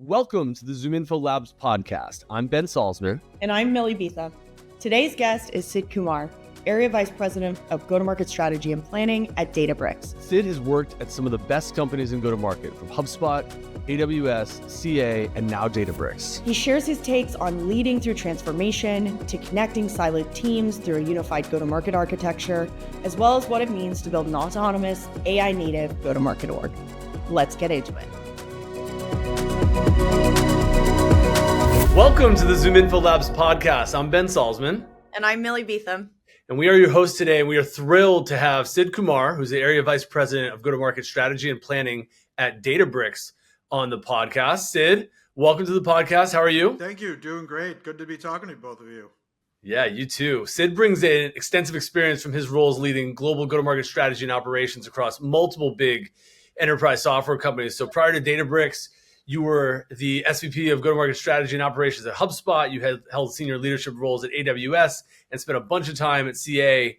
Welcome to the ZoomInfo Labs Podcast. I'm Ben Salzman. And I'm Millie Beetha. Today's guest is Sid Kumar, Area Vice President of Go-to-Market Strategy and Planning at Databricks. Sid has worked at some of the best companies in go-to-market, from HubSpot, AWS, CA, and now Databricks. He shares his takes on leading through transformation to connecting siloed teams through a unified go-to-market architecture, as well as what it means to build an autonomous, AI-native go-to-market org. Let's get into it. Welcome to the ZoomInfo Labs Podcast. I'm Ben Salzman. And I'm Millie Beetha. And we are your hosts today, and we are thrilled to have Sid Kumar, who's the Area Vice President of Go-to-Market Strategy and Planning at Databricks, on the podcast. Sid, welcome to the podcast. How are you? Thank you. Doing great. Good to be talking to both of you. Yeah, you too. Sid brings in extensive experience from his roles leading global go-to-market strategy and operations across multiple big enterprise software companies. So prior to Databricks, you were the SVP of go-to-market strategy and operations at HubSpot. You had held senior leadership roles at AWS and spent a bunch of time at CA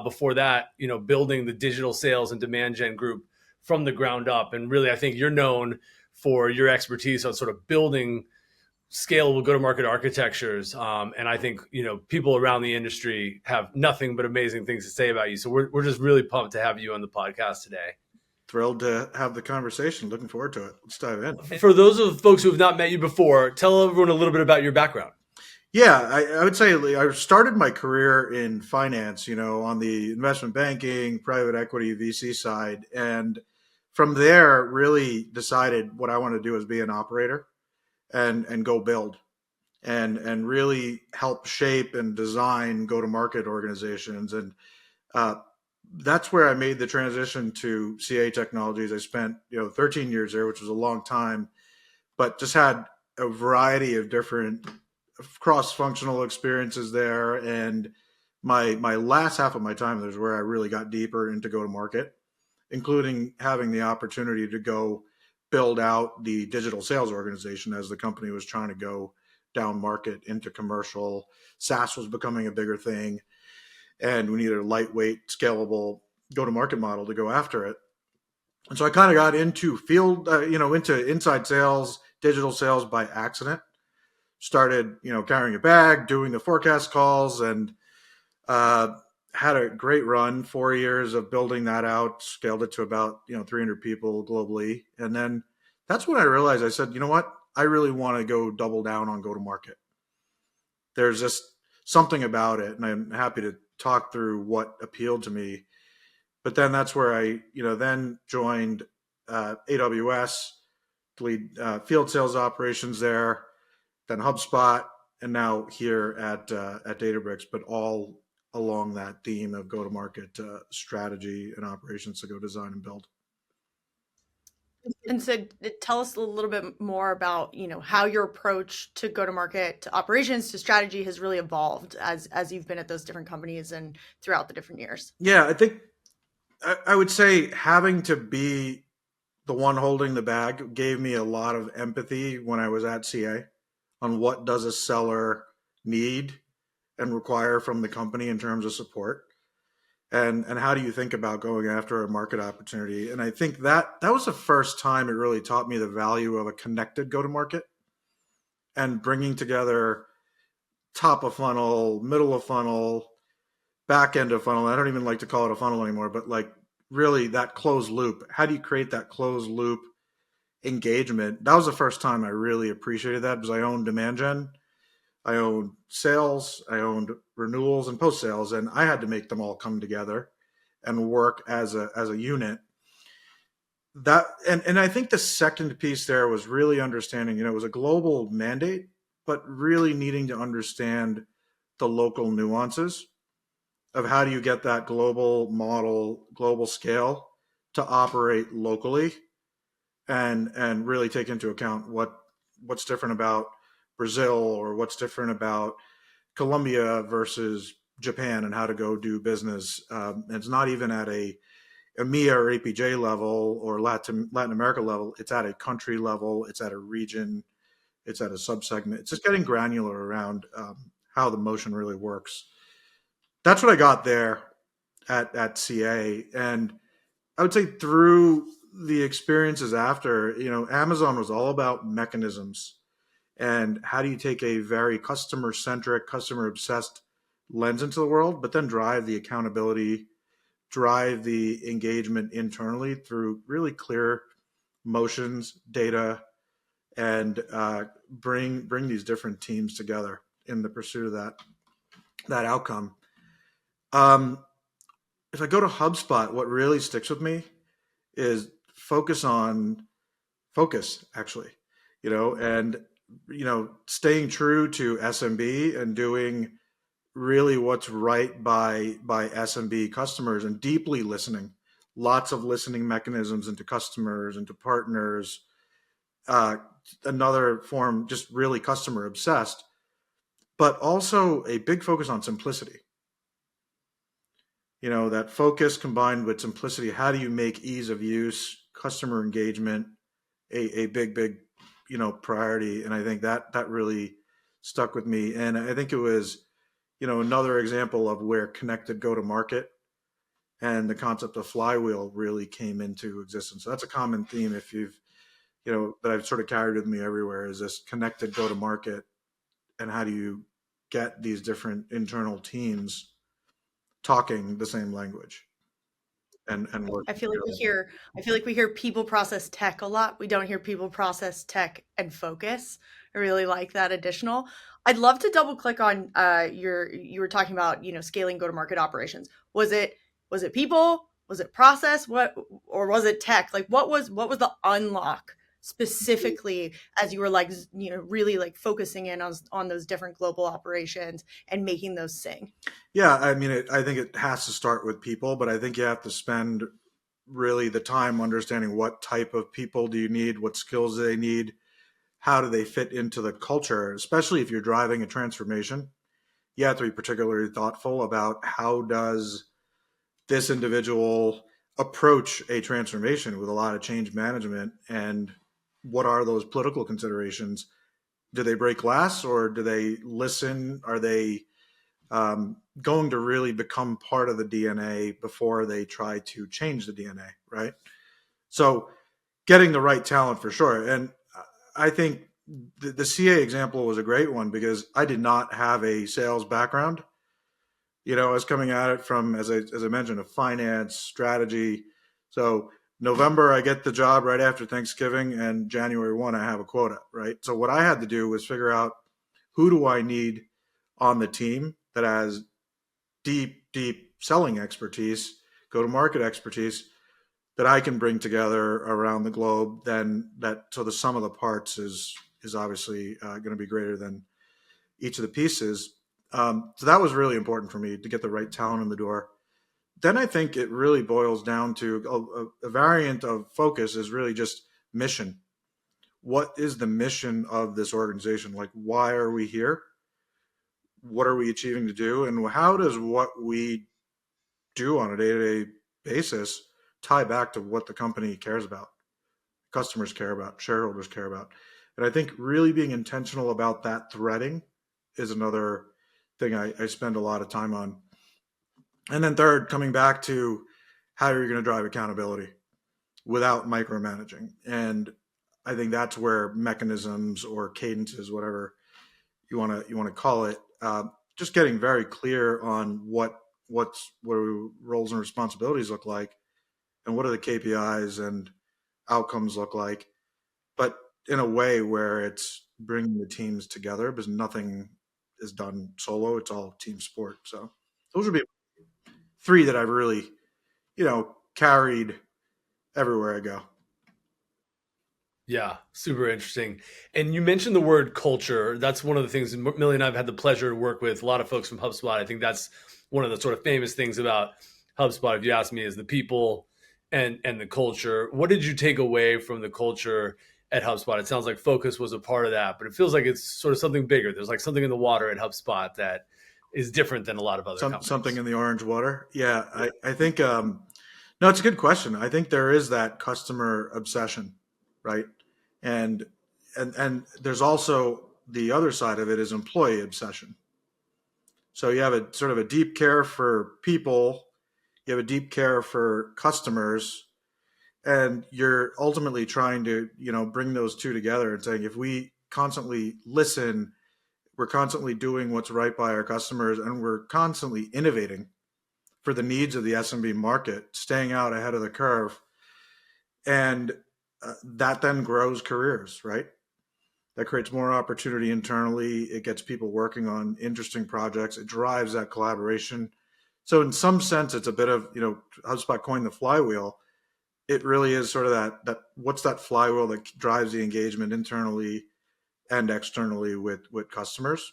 before that, building the digital sales and demand gen group from the ground up. And really, I think you're known for your expertise on sort of building scalable go-to-market architectures. And I think, people around the industry have nothing but amazing things to say about you. So we're just really pumped to have you on the podcast today. Thrilled to have the conversation. Looking forward to it. Let's dive in. For those of folks who have not met you before, tell everyone a little bit about your background. Yeah, I would say I started my career in finance, on the investment banking, private equity, VC side. And from there, really decided what I want to do is be an operator and go build and really help shape and design go-to-market organizations. And that's where I made the transition to CA Technologies. I spent 13 years there, which was a long time, but just had a variety of different cross-functional experiences there. And my last half of my time there is where I really got deeper into go-to-market, including having the opportunity to go build out the digital sales organization as the company was trying to go down market into commercial. SaaS was becoming a bigger thing, and we needed a lightweight, scalable go-to-market model to go after it. And so I kind of got into field, into inside sales, digital sales by accident. Started, carrying a bag, doing the forecast calls, and had a great run, 4 years of building that out, scaled it to about, 300 people globally. And then that's when I realized, I said, you know what? I really want to go double down on go-to-market. There's just something about it, and I'm happy to talk through what appealed to me. But then that's where I, then joined AWS to lead field sales operations there, then HubSpot, and now here at Databricks, but all along that theme of go-to-market strategy and operations to go design and build. And so tell us a little bit more about, how your approach to go-to-market, to operations, to strategy has really evolved as you've been at those different companies and throughout the different years. Yeah, I think I would say having to be the one holding the bag gave me a lot of empathy when I was at CA on what does a seller need and require from the company in terms of support. And how do you think about going after a market opportunity? And I think that was the first time it really taught me the value of a connected go-to-market and bringing together top of funnel, middle of funnel, back end of funnel. I don't even like to call it a funnel anymore, but like really that closed loop. How do you create that closed loop engagement? That was the first time I really appreciated that, because I own demand gen. I owned sales, I owned renewals and post-sales, and I had to make them all come together and work as a unit. That and I think the second piece there was really understanding, it was a global mandate, but really needing to understand the local nuances of how do you get that global model, global scale to operate locally and really take into account what's different about Brazil or what's different about Colombia versus Japan and how to go do business. It's not even at a EMEA or APJ level or Latin America level. It's at a country level. It's at a region. It's at a subsegment. It's just getting granular around how the motion really works. That's what I got there at CA. And I would say through the experiences after, Amazon was all about mechanisms and how do you take a very customer centric, customer obsessed lens into the world, but then drive the accountability, drive the engagement internally through really clear motions, data, and bring these different teams together in the pursuit of that outcome. If I go to HubSpot, what really sticks with me is focus actually, and staying true to SMB and doing really what's right by SMB customers and deeply listening, lots of listening mechanisms into customers, into partners. Another form, just really customer obsessed, but also a big focus on simplicity. That focus combined with simplicity. How do you make ease of use, customer engagement, a big, priority? And I think that really stuck with me. And I think it was, another example of where connected go to market and the concept of flywheel really came into existence. So that's a common theme if you've, that I've sort of carried with me everywhere, is this connected go to market and how do you get these different internal teams talking the same language and working I feel like together. we hear people process tech a lot. We don't hear people process tech and focus. I really like that additional. I'd love to double click on you were talking about, scaling go to market operations. Was it people? Was it process? Or was it tech? Like what was the unlock specifically as you were like, really like focusing in on those different global operations and making those sing? Yeah, I mean, I think it has to start with people, but I think you have to spend really the time understanding what type of people do you need, what skills do they need, how do they fit into the culture, especially if you're driving a transformation. You have to be particularly thoughtful about how does this individual approach a transformation with a lot of change management, and what are those political considerations? Do they break glass or do they listen? Are they going to really become part of the DNA before they try to change the DNA, right? So getting the right talent for sure. And I think the CA example was a great one because I did not have a sales background. I was coming at it from, as I mentioned, a finance strategy. So November, I get the job right after Thanksgiving, and January 1, I have a quota, right? So what I had to do was figure out who do I need on the team that has deep selling expertise, go to market expertise that I can bring together around the globe. Then so the sum of the parts is obviously going to be greater than each of the pieces. So that was really important for me to get the right talent in the door. Then I think it really boils down to a variant of focus is really just mission. What is the mission of this organization? Like, why are we here? What are we achieving to do? And how does what we do on a day-to-day basis tie back to what the company cares about, customers care about, shareholders care about? And I think really being intentional about that threading is another thing I spend a lot of time on. And then third, coming back to how you're going to drive accountability without micromanaging. And I think that's where mechanisms or cadences, whatever you want to call it, just getting very clear on what do roles and responsibilities look like, and what do the KPIs and outcomes look like, but in a way where it's bringing the teams together, because nothing is done solo; it's all team sport. So those would be three that I've really, carried everywhere I go. Yeah, super interesting. And you mentioned the word culture. That's one of the things Millie and I have had the pleasure to work with a lot of folks from HubSpot. I think that's one of the sort of famous things about HubSpot, if you ask me, is the people and the culture. What did you take away from the culture at HubSpot? It sounds like focus was a part of that, but it feels like it's sort of something bigger. There's like something in the water at HubSpot that is different than a lot of other companies. Something in the orange water. Yeah, I think, no, it's a good question. I think there is that customer obsession, right? And there's also the other side of it is employee obsession. So you have a sort of a deep care for people, you have a deep care for customers, And you're ultimately trying to, bring those two together and saying, if we constantly listen, we're constantly doing what's right by our customers, and we're constantly innovating for the needs of the SMB market, staying out ahead of the curve. And that then grows careers, right? That creates more opportunity internally. It gets people working on interesting projects. It drives that collaboration. So in some sense, it's a bit of, HubSpot coined the flywheel. It really is sort of that what's that flywheel that drives the engagement internally and externally with customers.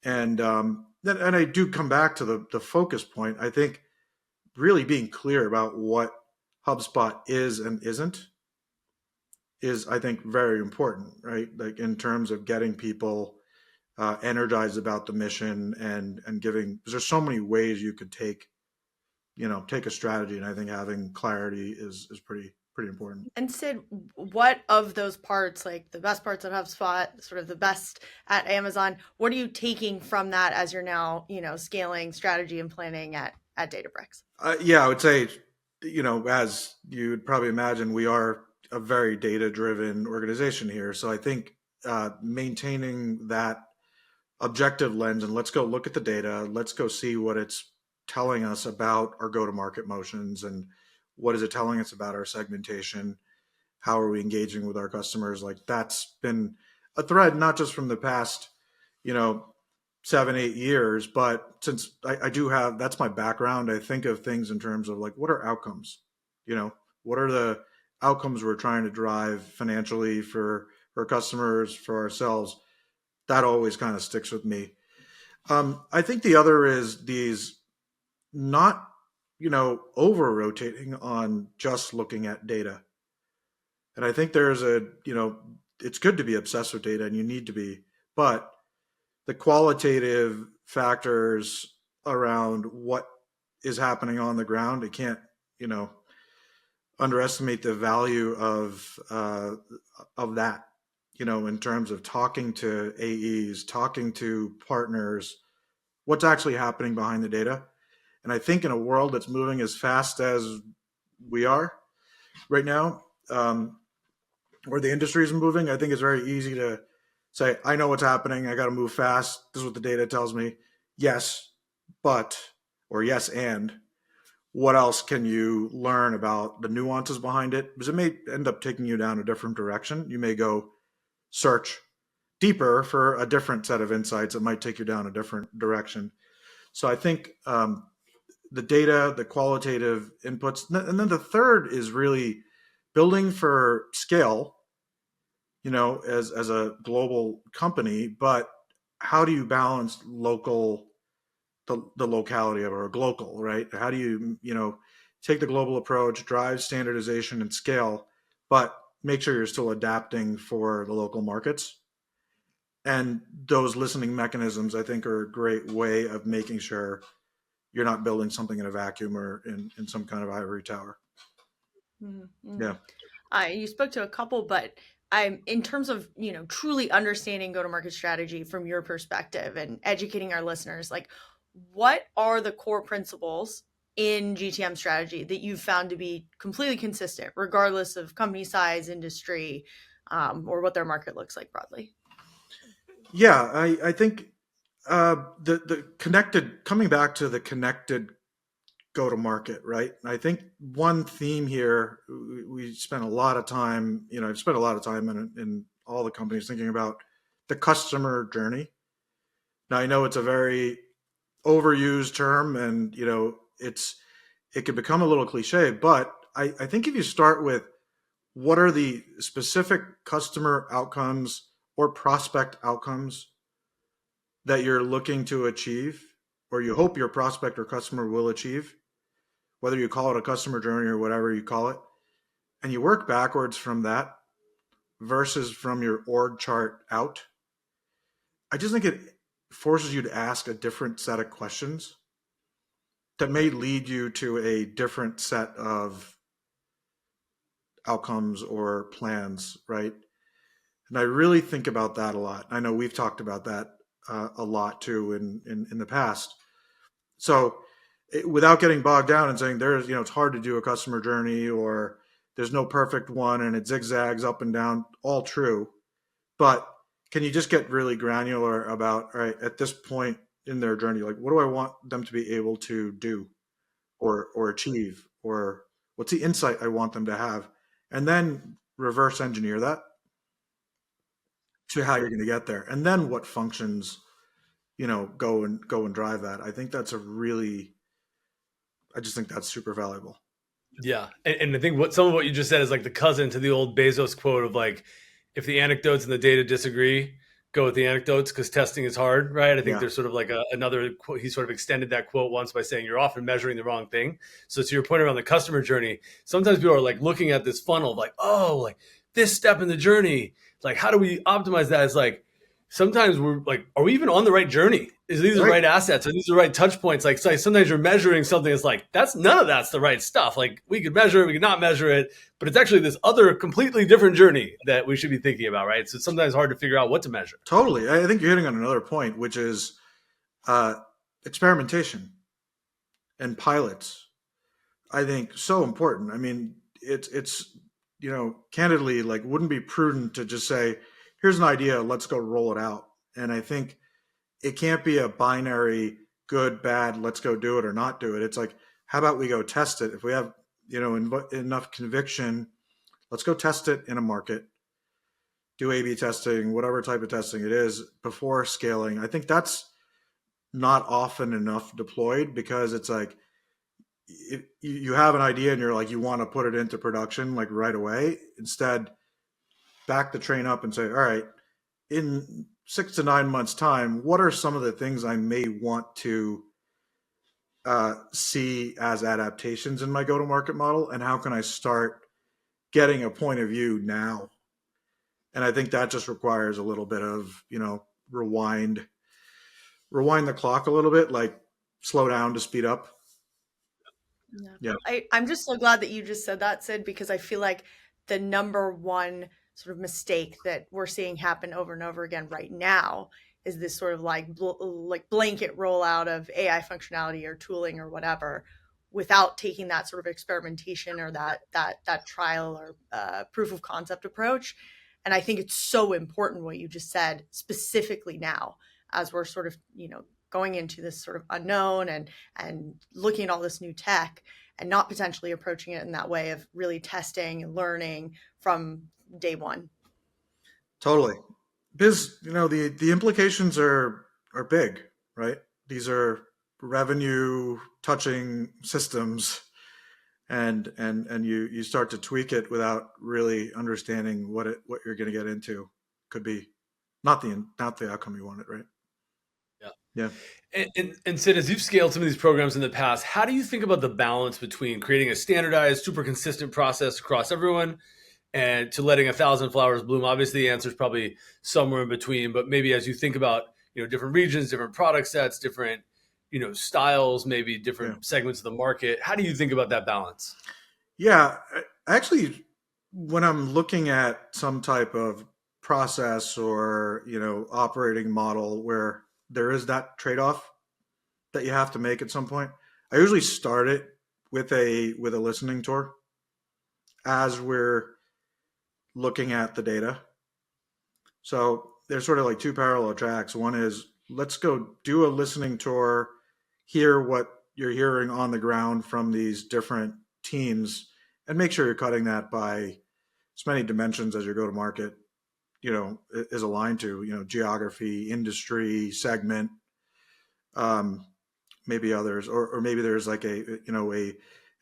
And and I do come back to the focus point. I think really being clear about what HubSpot is and isn't is, I think, very important, right? Like in terms of getting people energized about the mission and giving, because there's so many ways you could take a strategy, and I think having clarity is pretty important. And Sid, what of those parts, like the best parts at HubSpot, sort of the best at Amazon, what are you taking from that as you're now, scaling strategy and planning at Databricks? Yeah, I would say, as you'd probably imagine, we are a very data-driven organization here. So I think maintaining that objective lens, and let's go look at the data, let's go see what it's telling us about our go-to-market motions, and what is it telling us about our segmentation, how are we engaging with our customers. Like, that's been a thread, not just from the past 7-8 years, but since I do have, that's my background, I think of things in terms of like, what are outcomes, what are the outcomes we're trying to drive financially for our customers, for ourselves. That always kind of sticks with me. I think the other is these not, over rotating on just looking at data. And I think there's it's good to be obsessed with data, and you need to be, but the qualitative factors around what is happening on the ground, it can't, underestimate the value of that, in terms of talking to AEs, talking to partners, what's actually happening behind the data. And I think in a world that's moving as fast as we are right now, where the industry is moving, I think it's very easy to say, I know what's happening, I got to move fast, this is what the data tells me. Yes, but, or yes, and what else can you learn about the nuances behind it? Because it may end up taking you down a different direction. You may go search deeper for a different set of insights that might take you down a different direction. So I think the data, the qualitative inputs, and then the third is really building for scale, as a global company, but how do you balance the locality of our global, right? How do you, take the global approach, drive standardization and scale, but make sure you're still adapting for the local markets? And those listening mechanisms, I think, are a great way of making sure you're not building something in a vacuum or in some kind of ivory tower. Mm-hmm. Yeah. You spoke to a couple, but I'm in terms of, truly understanding go-to-market strategy from your perspective and educating our listeners, like, what are the core principles in GTM strategy that you've found to be completely consistent, regardless of company size, industry, or what their market looks like broadly? Yeah, I think the connected, coming back to the connected go to market, right? I think one theme here, we spent a lot of time, I've spent a lot of time in all the companies thinking about the customer journey. Now, I know it's a very overused term, and it can become a little cliche, but I think if you start with what are the specific customer outcomes or prospect outcomes that you're looking to achieve, or you hope your prospect or customer will achieve, whether you call it a customer journey or whatever you call it, and you work backwards from that versus from your org chart out, I just think it forces you to ask a different set of questions that may lead you to a different set of outcomes or plans, right? And I really think about that a lot. I know we've talked about that a lot too in the past. So without getting bogged down and saying it's hard to do a customer journey, or there's no perfect one and it zigzags up and down, all true. But can you just get really granular about, all right, at this point in their journey, like what do I want them to be able to do or achieve, or what's the insight I want them to have? And then reverse engineer that to how you're going to get there. And then what functions, go and drive that. I just think that's super valuable. Yeah. And I think some of what you just said is like the cousin to the old Bezos quote of like, if the anecdotes and the data disagree, go with the anecdotes because testing is hard, right? I think there's sort of like another quote. He sort of extended that quote once by saying you're often measuring the wrong thing. So to your point around the customer journey, sometimes people are like looking at this funnel of like, oh, like this step in the journey, like how do we optimize that? It's like, sometimes we're like, are we even on the right journey? Is these the right assets? Are these the right touch points? Like sometimes you're measuring something. It's like, none of that's the right stuff. Like we could measure it, we could not measure it, but it's actually this other completely different journey that we should be thinking about, right? So it's sometimes hard to figure out what to measure. Totally. I think you're hitting on another point, which is experimentation and pilots. I think so important. I mean, it's candidly, like, wouldn't be prudent to just say, here's an idea, let's go roll it out. And I think it can't be a binary good, bad, let's go do it or not do it. It's like, how about we go test it? If we have, enough conviction, let's go test it in a market, do A/B testing, whatever type of testing it is before scaling. I think that's not often enough deployed, because it's like, you have an idea and you're like, you want to put it into production like right away. Instead, back the train up and say, all right, in 6 to 9 months time, what are some of the things I may want to see as adaptations in my go-to-market model, and how can I start getting a point of view now? And I think that just requires a little bit of, rewind the clock a little bit, like slow down to speed up. Yeah. I'm just so glad that you just said that, Sid, because I feel like the number one sort of mistake that we're seeing happen over and over again right now is this sort of like blanket rollout of AI functionality or tooling or whatever, without taking that sort of experimentation or that trial or proof of concept approach. And I think it's so important what you just said, specifically now, as we're sort of, going into this sort of unknown and looking at all this new tech, and not potentially approaching it in that way of really testing and learning from day one. Totally. Because, the implications are big, right? These are revenue touching systems, and you start to tweak it without really understanding what you're going to get into. Could be not the outcome you wanted, right? Yeah. And Sid, as you've scaled some of these programs in the past, how do you think about the balance between creating a standardized, super consistent process across everyone and to letting 1,000 flowers bloom? Obviously, the answer is probably somewhere in between, but maybe as you think about, different regions, different product sets, different, styles, maybe different segments of the market, how do you think about that balance? Yeah, actually, when I'm looking at some type of process or, operating model where there is that trade-off that you have to make at some point, I usually start it with a listening tour as we're looking at the data. So there's sort of like two parallel tracks. One is, let's go do a listening tour, hear what you're hearing on the ground from these different teams, and make sure you're cutting that by as many dimensions as your go-to-market is aligned to, geography, industry, segment, maybe others, or maybe there's like a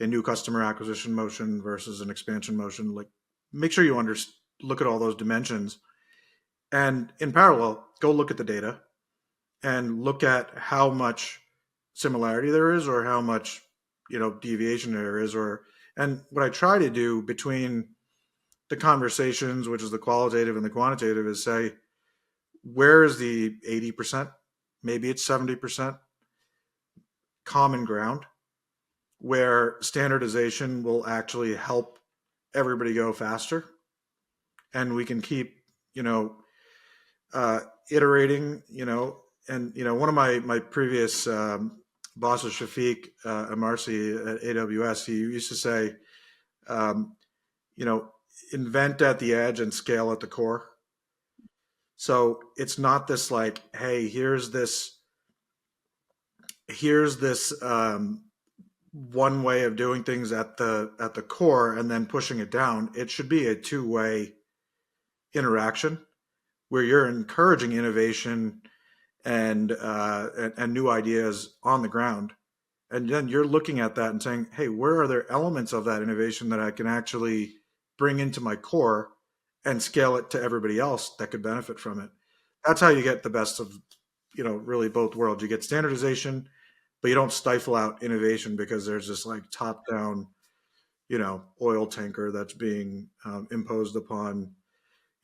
new customer acquisition motion versus an expansion motion. Like, make sure you look at all those dimensions, and in parallel, go look at the data and look at how much similarity there is, or how much, deviation there is, and what I try to do between the conversations, which is the qualitative and the quantitative, is say, where is the 80%? Maybe it's 70% common ground where standardization will actually help everybody go faster. And we can keep, iterating, and, one of my previous bosses, Shafiq Amarsi at AWS, he used to say, invent at the edge and scale at the core. So it's not this like, hey, here's this one way of doing things at the core and then pushing it down. It should be a two-way interaction where you're encouraging innovation and new ideas on the ground. And then you're looking at that and saying, hey, where are there elements of that innovation that I can actually bring into my core and scale it to everybody else that could benefit from it? That's how you get the best of, really both worlds. You get standardization, but you don't stifle out innovation because there's this like top down, oil tanker that's being imposed upon,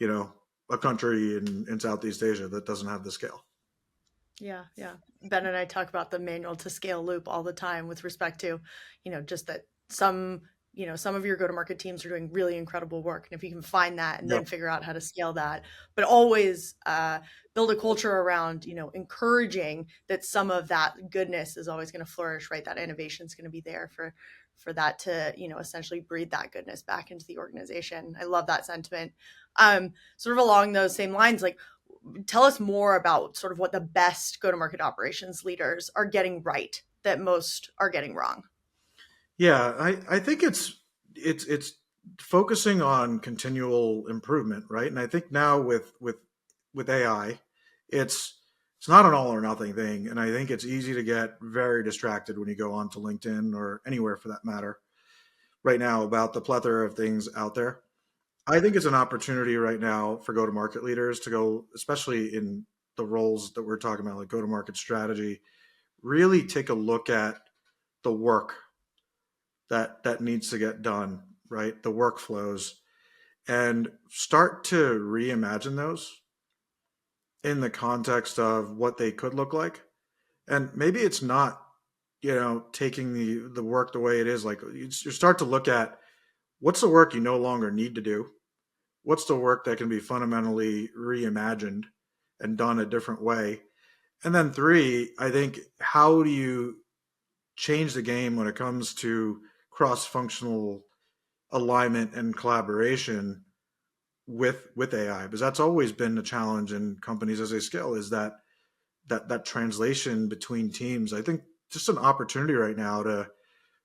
a country in Southeast Asia that doesn't have the scale. Yeah. Ben and I talk about the manual to scale loop all the time with respect to, just that some of your go-to-market teams are doing really incredible work. And if you can find that and then figure out how to scale that, but always build a culture around, encouraging that some of that goodness is always going to flourish, right? That innovation is going to be there for that to, essentially breathe that goodness back into the organization. I love that sentiment. Sort of along those same lines, like, tell us more about sort of what the best go-to-market operations leaders are getting right that most are getting wrong. Yeah, I think it's focusing on continual improvement, right? And I think now with AI, it's not an all or nothing thing. And I think it's easy to get very distracted when you go onto LinkedIn or anywhere for that matter right now about the plethora of things out there. I think it's an opportunity right now for go-to-market leaders to go, especially in the roles that we're talking about, like go-to-market strategy, really take a look at the work that needs to get done, right? The workflows, and start to reimagine those in the context of what they could look like. And maybe it's not, taking the work the way it is. Like you start to look at what's the work you no longer need to do? What's the work that can be fundamentally reimagined and done a different way? And then 3, I think, how do you change the game when it comes to cross-functional alignment and collaboration with AI? Because that's always been a challenge in companies as they scale, is that translation between teams. I think just an opportunity right now to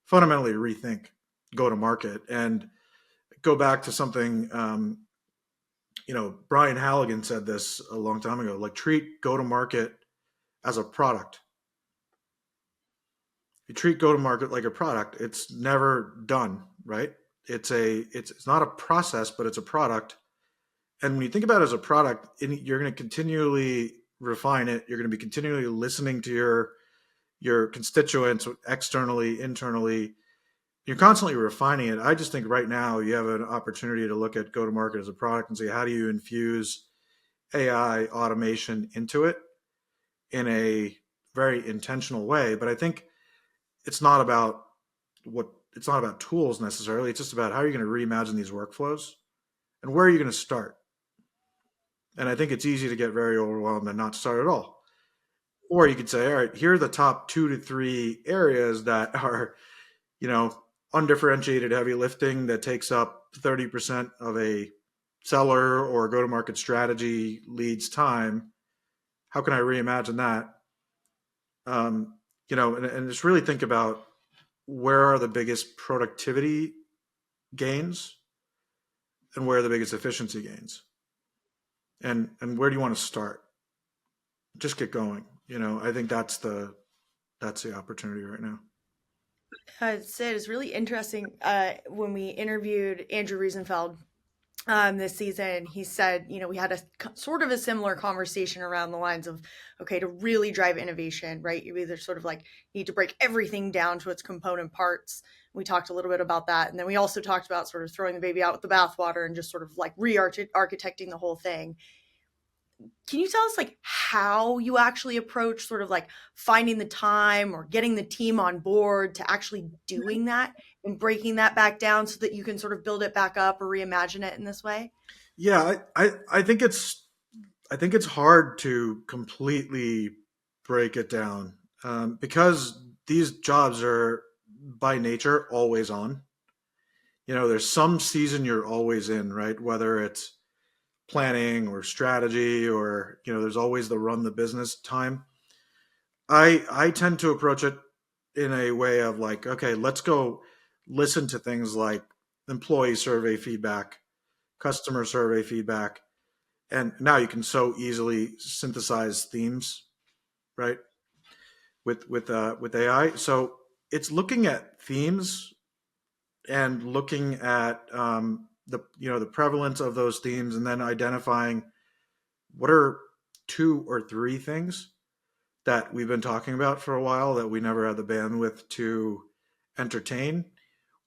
fundamentally rethink go-to-market and go back to something, Brian Halligan said this a long time ago, like treat go-to-market as a product. You treat go-to-market like a product, it's never done, right? It's not a process, but it's a product. And when you think about it as a product, you're going to continually refine it. You're going to be continually listening to your constituents externally, internally. You're constantly refining it. I just think right now you have an opportunity to look at go-to-market as a product and say, how do you infuse AI automation into it in a very intentional way? But I think it's not about tools necessarily. It's just about how you're going to reimagine these workflows and where are you going to start? And I think it's easy to get very overwhelmed and not start at all. Or you could say, all right, here are the top 2 to 3 areas that are, undifferentiated heavy lifting that takes up 30% of a seller or go-to-market strategy lead's time. How can I reimagine that? And just really think about where are the biggest productivity gains and where are the biggest efficiency gains, and where do you want to start? Just get going. I think that's the opportunity right now. Sid, it's really interesting. When we interviewed Andrew Riesenfeld this season, he said, we had a sort of a similar conversation around the lines of, okay, to really drive innovation, right? You either sort of like need to break everything down to its component parts. We talked a little bit about that. And then we also talked about sort of throwing the baby out with the bathwater and just sort of like re-architecting the whole thing. Can you tell us like how you actually approach sort of like finding the time or getting the team on board to actually doing that and breaking that back down so that you can sort of build it back up or reimagine it in this way? Yeah, I think it's hard to completely break it down because these jobs are by nature always on. there's some season you're always in, right? Whether it's planning or strategy, or there's always the run the business time. I tend to approach it in a way of like, okay, let's go listen to things like employee survey feedback, customer survey feedback, and now you can so easily synthesize themes, right? With AI. So it's looking at themes and looking at the prevalence of those themes, and then identifying what are 2 or 3 things that we've been talking about for a while that we never had the bandwidth to entertain,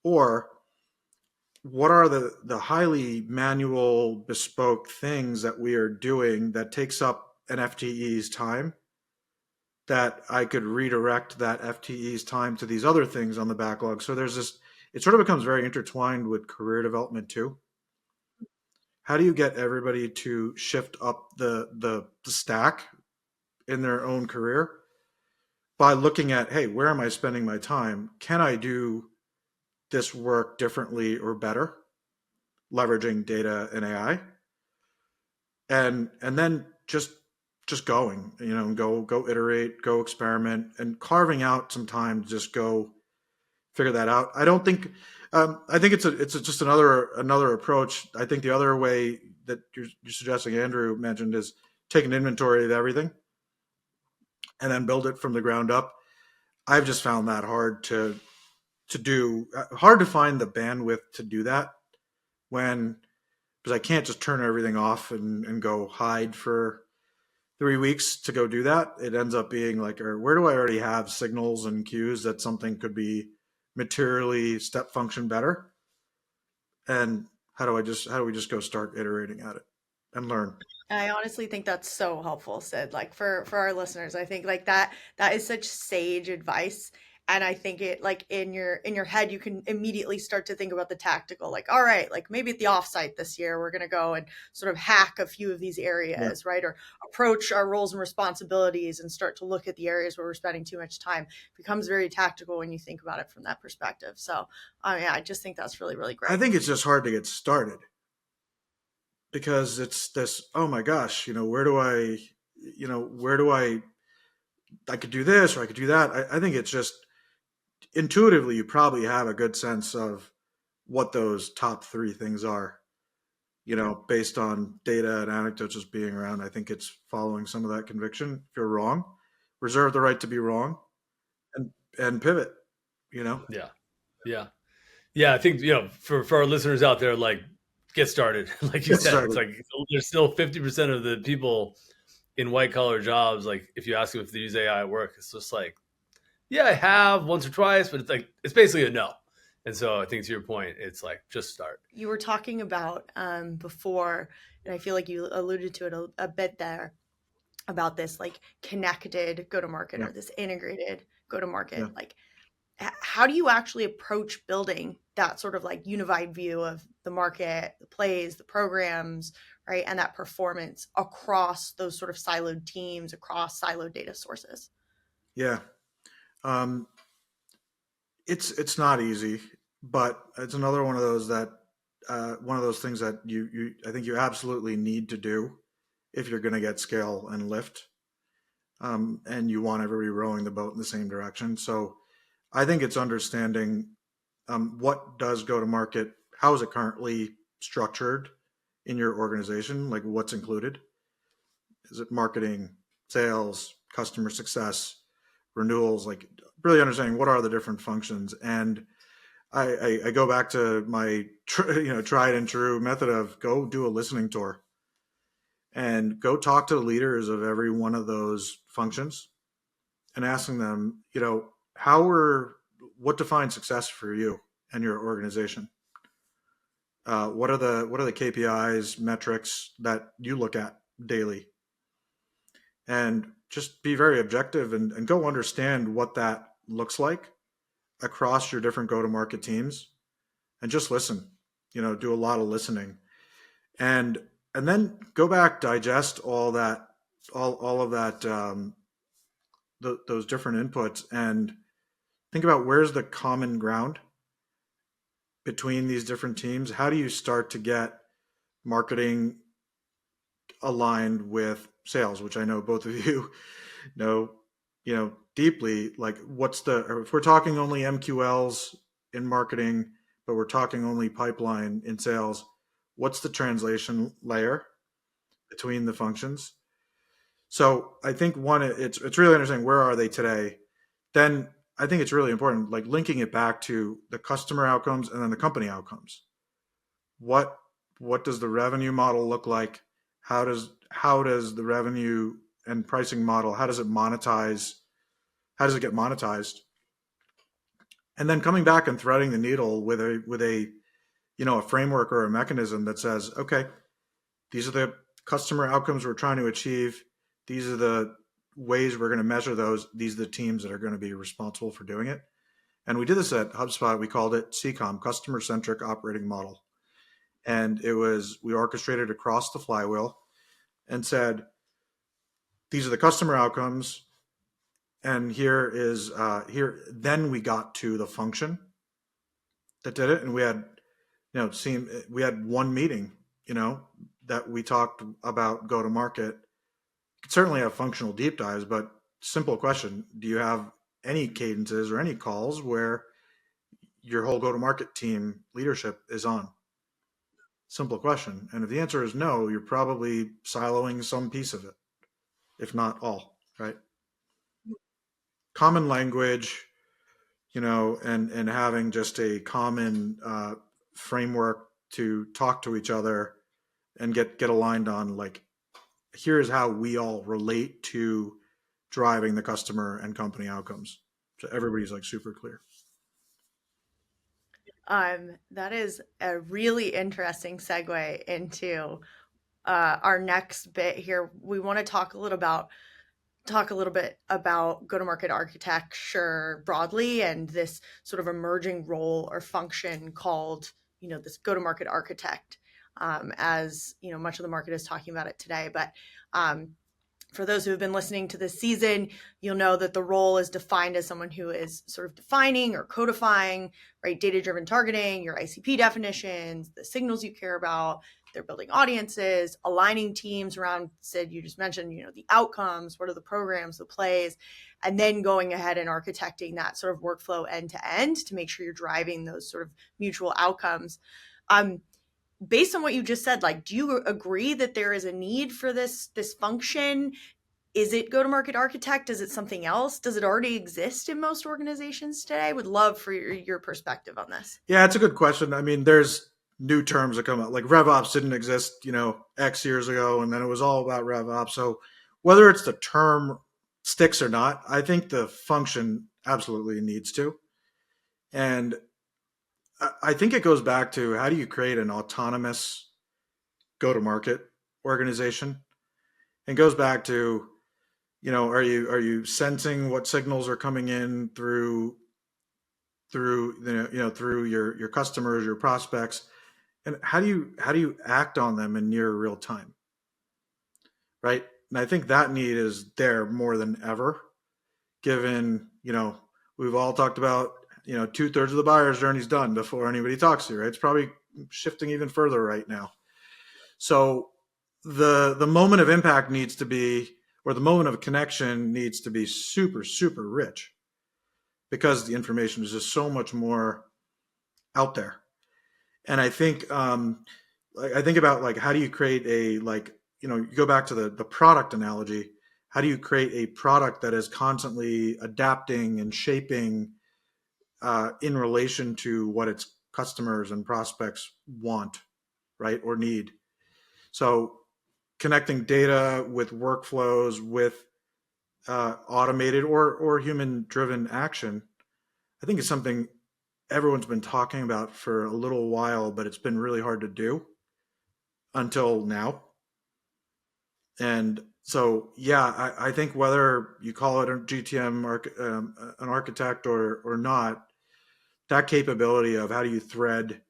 or what are the highly manual bespoke things that we are doing that takes up an FTE's time, that I could redirect that FTE's time to these other things on the backlog. So there's this, it sort of becomes very intertwined with career development too. How do you get everybody to shift up the stack in their own career by looking at, hey, where am I spending my time? Can I do this work differently or better, leveraging data and AI? And then just going, go iterate, go experiment, and carving out some time to just go figure that out. I don't think, I think it's just another approach. I think the other way that you're suggesting, Andrew mentioned, is take an inventory of everything and then build it from the ground up. I've just found that hard to do, hard to find the bandwidth to do that because I can't just turn everything off and go hide for 3 weeks to go do that. It ends up being like, where do I already have signals and cues that something could be materially step function better? And how do we just go start iterating at it and learn? I honestly think that's so helpful, Sid. Like for our listeners, I think like that is such sage advice. And I think it, like, in your head, you can immediately start to think about the tactical, like, all right, like maybe at the offsite this year, we're going to go and sort of hack a few of these areas, right? Or approach our roles and responsibilities and start to look at the areas where we're spending too much time. It becomes very tactical when you think about it from that perspective. So yeah, I just think that's really, really great. I think it's just hard to get started because it's this, oh my gosh, where do I could do this or I could do that. I think it's just, intuitively, you probably have a good sense of what those top 3 things are, based on data and anecdotes just being around. I think it's following some of that conviction. If you're wrong, reserve the right to be wrong and pivot, Yeah. I think, for our listeners out there, like, get started. Like you said, it's like there's still 50% of the people in white collar jobs. Like, if you ask them if they use AI at work, it's just like, yeah, I have once or twice, but it's basically a no. And so I think, to your point, it's like, just start. You were talking about before, and I feel like you alluded to it a bit there, about this like connected go-to-market or this integrated go-to-market. Yeah. Like, how do you actually approach building that sort of like unified view of the market, the plays, the programs, right? And that performance across those sort of siloed teams, across siloed data sources? Yeah. It's not easy, but it's another one of those things that I think you absolutely need to do if you're going to get scale and lift, and you want everybody rowing the boat in the same direction. So I think it's understanding what does go to market, how is it currently structured in your organization, like what's included. Is it marketing, sales, customer success, renewals? Like, really understanding what are the different functions. And I go back to my tried and true method of go do a listening tour and go talk to the leaders of every one of those functions and asking them, what defines success for you and your organization? What are the KPIs, metrics that you look at daily? And just be very objective and go understand what that looks like across your different go-to-market teams, and just listen, do a lot of listening, and then go back, digest all of that, those different inputs, and think about where's the common ground, between these different teams? How do you start to get marketing aligned with sales, which I know both of you know, deeply? Like, if we're talking only MQLs in marketing, but we're talking only pipeline in sales, what's the translation layer between the functions? So I think it's really understanding where are they today. Then I think it's really important, like linking it back to the customer outcomes and then the company outcomes. What does the revenue model look like? How does the revenue and pricing model, how does it monetize? How does it get monetized? And then coming back and threading the needle with a a framework or a mechanism that says, okay, these are the customer outcomes we're trying to achieve. These are the ways we're going to measure those. These are the teams that are going to be responsible for doing it. And we did this at HubSpot. We called it CCOM, Customer Centric Operating Model. And we orchestrated across the flywheel and said, these are the customer outcomes. And then we got to the function that did it. And we had, we had one meeting, that we talked about go to market. Could certainly have functional deep dives, but simple question: do you have any cadences or any calls where your whole go to market team leadership is on? Simple question. And if the answer is no, you're probably siloing some piece of it, if not all, right? Common language, and having just a common framework to talk to each other and get aligned on, like, here's how we all relate to driving the customer and company outcomes. So everybody's like super clear. That is a really interesting segue into our next bit here. We want to talk a little bit about go-to-market architecture broadly and this sort of emerging role or function called, this go-to-market architect, as much of the market is talking about it today. But for those who have been listening to this season, you'll know that the role is defined as someone who is sort of defining or codifying, right, data-driven targeting, your ICP definitions, the signals you care about. They're building audiences, aligning teams around, Sid, you just mentioned, the outcomes, what are the programs, the plays, and then going ahead and architecting that sort of workflow end to end to make sure you're driving those sort of mutual outcomes. Based on what you just said, like, do you agree that there is a need for this function? Is it go-to-market architect? Is it something else? Does it already exist in most organizations today? I would love for your perspective on this. Yeah, it's a good question. I mean, there's new terms that come out, like RevOps didn't exist, X years ago, and then it was all about RevOps. So whether it's the term sticks or not, I think the function absolutely needs to. And I think it goes back to, how do you create an autonomous go-to-market organization? And goes back to, are you sensing what signals are coming in through your customers, your prospects, and how do you act on them in near real time, right? And I think that need is there more than ever, given we've all talked about 2/3 of the buyer's journey is done before anybody talks to you, right? It's probably shifting even further right now. So the moment of impact needs to be, or the moment of connection needs to be super, super rich, because the information is just so much more out there. And I think about, like, how do you create you go back to the product analogy. How do you create a product that is constantly adapting and shaping in relation to what its customers and prospects want, right, or need? So connecting data with workflows, with automated or human-driven action, I think is something everyone's been talking about for a little while, but it's been really hard to do until now. And so, yeah, I think whether you call it a GTM an architect or not, that capability of how do you thread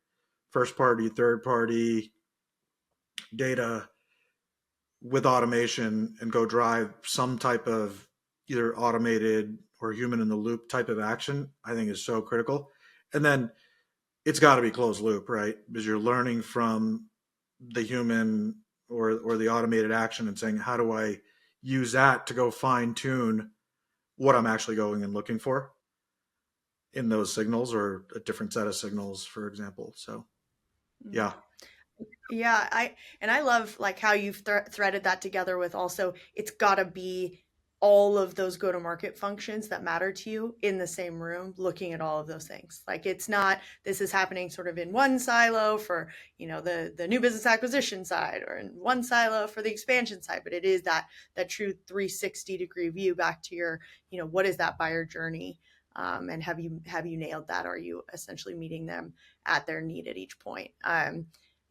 first party, third party data with automation and go drive some type of either automated or human in the loop type of action, I think is so critical. And then it's got to be closed loop, right? Because you're learning from the human or the automated action and saying, how do I use that to go fine tune what I'm actually going and looking for in those signals, or a different set of signals, for example. So, yeah. Yeah, I love like how you've threaded that together with also it's got to be all of those go to market functions that matter to you in the same room looking at all of those things. Like it's not this is happening sort of in one silo for, the new business acquisition side, or in one silo for the expansion side, but it is that true 360-degree view back to your, what is that buyer journey? And have you nailed that? Are you essentially meeting them at their need at each point?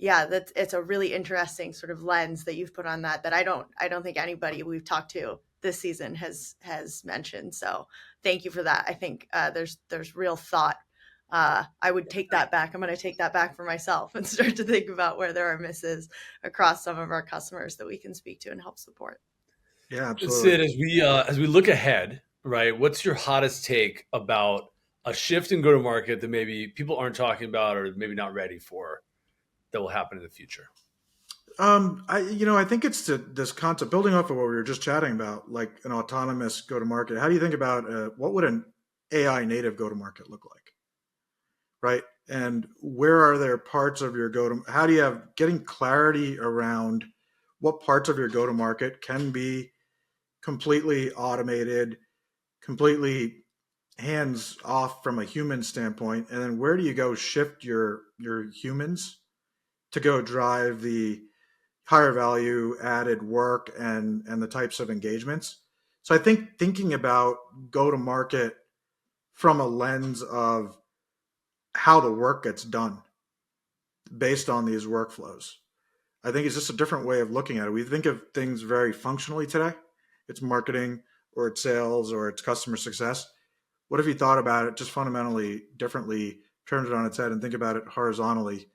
Yeah, it's a really interesting sort of lens that you've put on that I don't think anybody we've talked to this season has mentioned. So thank you for that. I think there's real thought. I would take that back. I'm going to take that back for myself and start to think about where there are misses across some of our customers that we can speak to and help support. Yeah, absolutely. Sid, as we look ahead, right? What's your hottest take about a shift in go to market that maybe people aren't talking about or maybe not ready for, that will happen in the future? I think it's this concept, building off of what we were just chatting about, like an autonomous go to market. How do you think about what would an AI native go to market look like, right? And where are there parts of your how do you have getting clarity around what parts of your go to market can be completely automated, completely hands off from a human standpoint, and then where do you go shift your humans to go drive the higher value added work and the types of engagements. So I think thinking about go to market from a lens of how the work gets done based on these workflows, I think it's just a different way of looking at it. We think of things very functionally today. It's marketing, or it's sales, or it's customer success. What if you thought about it just fundamentally differently, turned it on its head and think about it horizontally?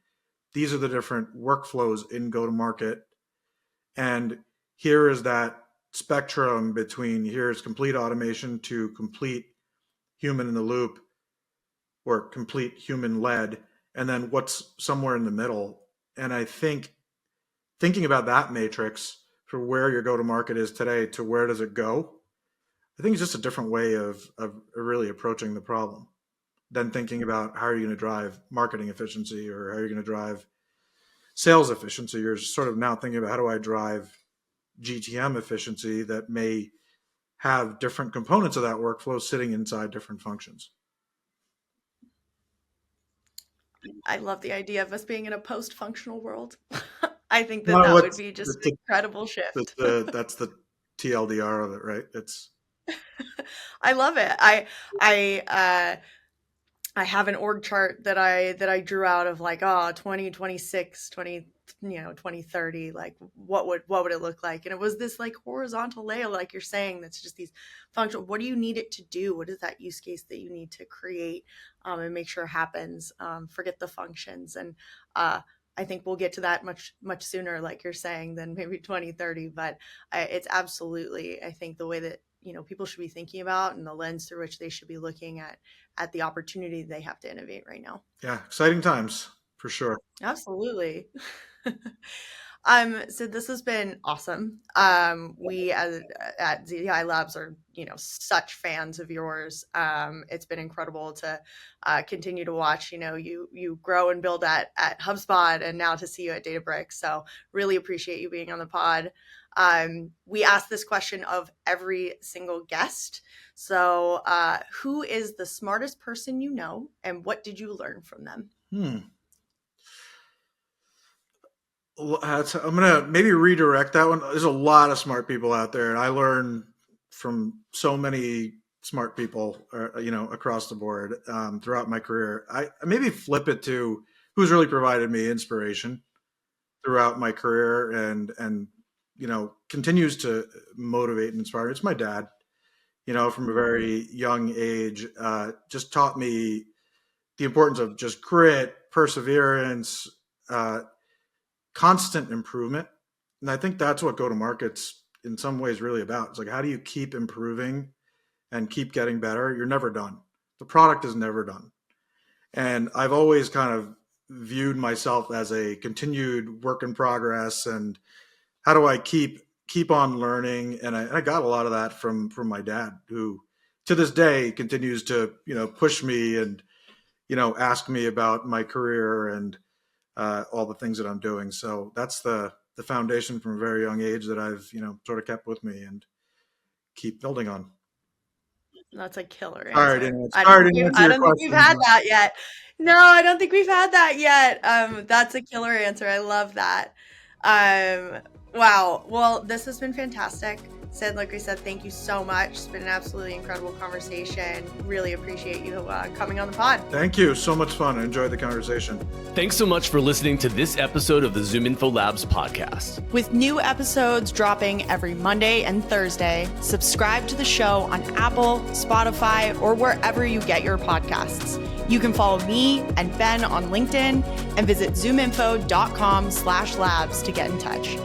These are the different workflows in go to market. And here is that spectrum between here's complete automation to complete human in the loop, or complete human led, and then what's somewhere in the middle. And I think thinking about that matrix for where your go to market is today to where does it go, I think it's just a different way of really approaching the problem than thinking about how are you going to drive marketing efficiency or how are you going to drive sales efficiency. You're sort of now thinking about how do I drive GTM efficiency that may have different components of that workflow sitting inside different functions. I love the idea of us being in a post-functional world. I think that would be just an incredible shift. That's the TLDR of it, right? It's. I love it. I have an org chart that I drew out of like 2026, 2030, like what would it look like? And it was this like horizontal layer, like you're saying, that's just these functional. What do you need it to do? What is that use case that you need to create and make sure happens? Forget the functions. And I think we'll get to that much sooner, like you're saying, than maybe 2030. But it's absolutely, I think, the way that people should be thinking about and the lens through which they should be looking at the opportunity they have to innovate right now. Yeah, exciting times for sure. Absolutely. So this has been awesome. We at ZTI Labs are, such fans of yours. It's been incredible to continue to watch, you grow and build at HubSpot and now to see you at Databricks. So really appreciate you being on the pod. We ask this question of every single guest. So who is the smartest person you know, and what did you learn from them? I'm going to maybe redirect that one. There's a lot of smart people out there, and I learn from so many smart people, across the board throughout my career. I maybe flip it to who's really provided me inspiration throughout my career and continues to motivate and inspire. It's my dad, from a very young age, just taught me the importance of just grit, perseverance, constant improvement. And I think that's what go-to-market's in some ways really about. It's like, how do you keep improving and keep getting better? You're never done. The product is never done. And I've always kind of viewed myself as a continued work in progress, and how do I keep on learning? And I got a lot of that from my dad, who to this day continues to, push me and, ask me about my career and all the things that I'm doing. So that's the foundation from a very young age that I've, sort of kept with me and keep building on. That's a killer answer. I don't think we've had that yet. No, I don't think we've had that yet. That's a killer answer. I love that. Wow. Well, this has been fantastic. Sid, like we said, thank you so much. It's been an absolutely incredible conversation. Really appreciate you coming on the pod. Thank you. So much fun. I enjoyed the conversation. Thanks so much for listening to this episode of the ZoomInfo Labs podcast. With new episodes dropping every Monday and Thursday, subscribe to the show on Apple, Spotify, or wherever you get your podcasts. You can follow me and Ben on LinkedIn and visit zoominfo.com/labs to get in touch.